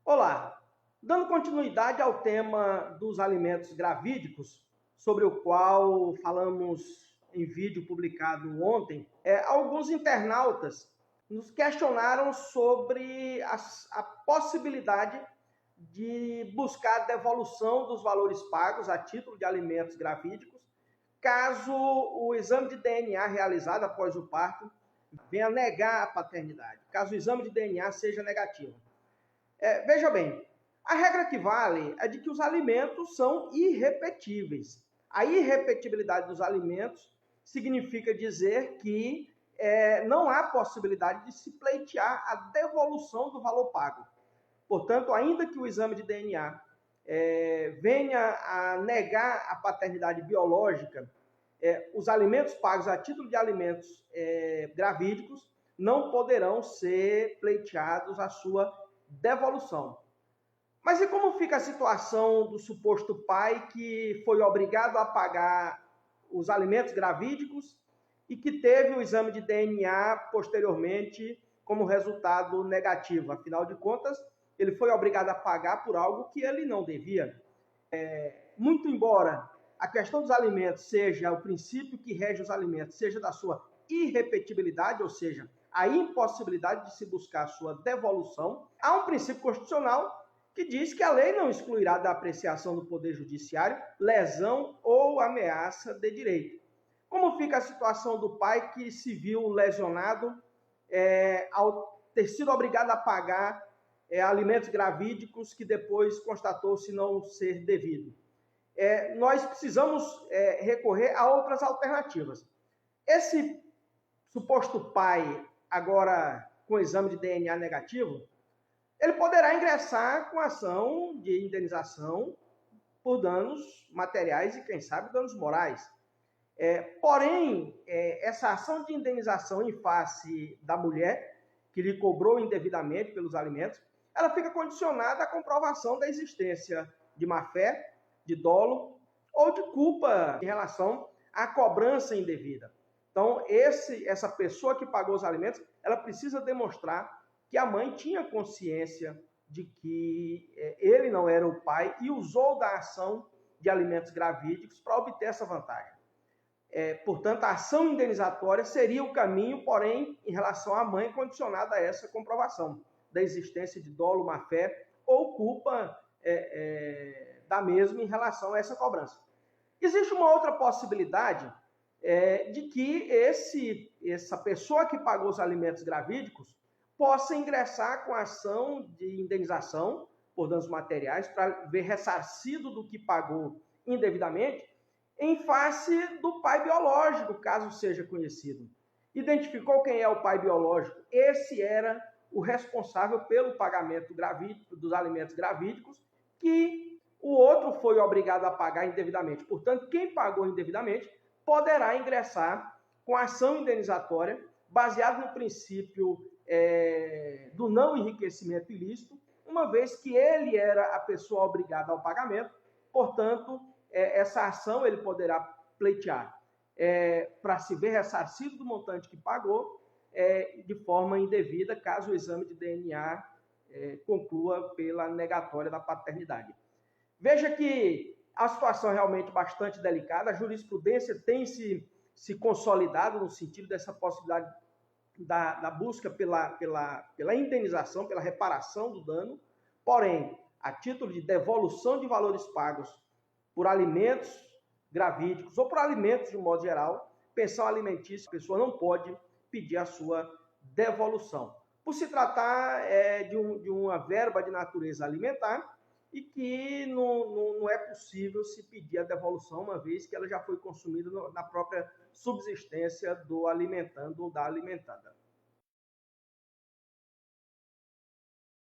Olá, dando continuidade ao tema dos alimentos gravídicos, sobre o qual falamos em vídeo publicado ontem, alguns internautas nos questionaram sobre a possibilidade de buscar a devolução dos valores pagos a título de alimentos gravídicos, caso o exame de DNA realizado após o parto venha negar a paternidade, caso o exame de DNA seja negativo. Veja bem, a regra que vale é de que os alimentos são irrepetíveis. A irrepetibilidade dos alimentos significa dizer que não há possibilidade de se pleitear a devolução do valor pago. Portanto, ainda que o exame de DNA venha a negar a paternidade biológica, os alimentos pagos a título de alimentos gravídicos não poderão ser pleiteados a sua devolução. Mas e como fica a situação do suposto pai que foi obrigado a pagar os alimentos gravídicos e que teve o exame de DNA posteriormente como resultado negativo? Afinal de contas, ele foi obrigado a pagar por algo que ele não devia. Muito embora a questão dos alimentos seja o princípio que rege os alimentos, seja da sua irrepetibilidade, ou seja, a impossibilidade de se buscar a sua devolução, há um princípio constitucional que diz que a lei não excluirá da apreciação do Poder Judiciário lesão ou ameaça de direito. Como fica a situação do pai que se viu lesionado ao ter sido obrigado a pagar alimentos gravídicos que depois constatou-se não ser devido? Nós precisamos recorrer a outras alternativas. Esse suposto pai, agora com exame de DNA negativo, ele poderá ingressar com ação de indenização por danos materiais e, quem sabe, danos morais. Porém, essa ação de indenização em face da mulher, que lhe cobrou indevidamente pelos alimentos, ela fica condicionada à comprovação da existência de má-fé, de dolo ou de culpa em relação à cobrança indevida. Então, essa pessoa que pagou os alimentos, ela precisa demonstrar que a mãe tinha consciência de que ele não era o pai e usou da ação de alimentos gravídicos para obter essa vantagem. Portanto, a ação indenizatória seria o caminho, porém, em relação à mãe, condicionada a essa comprovação da existência de dolo, má-fé ou culpa da mesma em relação a essa cobrança. Existe uma outra possibilidade de que essa pessoa que pagou os alimentos gravídicos possa ingressar com ação de indenização por danos materiais para ver ressarcido do que pagou indevidamente em face do pai biológico, caso seja conhecido. Identificou quem é o pai biológico? Esse era o responsável pelo pagamento dos alimentos gravídicos que o outro foi obrigado a pagar indevidamente. Portanto, quem pagou indevidamente poderá ingressar com ação indenizatória baseado no princípio do não enriquecimento ilícito, uma vez que ele era a pessoa obrigada ao pagamento. Portanto, essa ação ele poderá pleitear para se ver ressarcido do montante que pagou de forma indevida, caso o exame de DNA conclua pela negatória da paternidade. Veja que a situação é realmente bastante delicada, a jurisprudência tem se consolidado no sentido dessa possibilidade da busca pela indenização, pela reparação do dano, porém, a título de devolução de valores pagos por alimentos gravídicos ou por alimentos de um modo geral, pensão alimentícia, a pessoa não pode pedir a sua devolução. Por se tratar de uma verba de natureza alimentar e que não é possível se pedir a devolução, uma vez que ela já foi consumida na própria subsistência do alimentando ou da alimentada.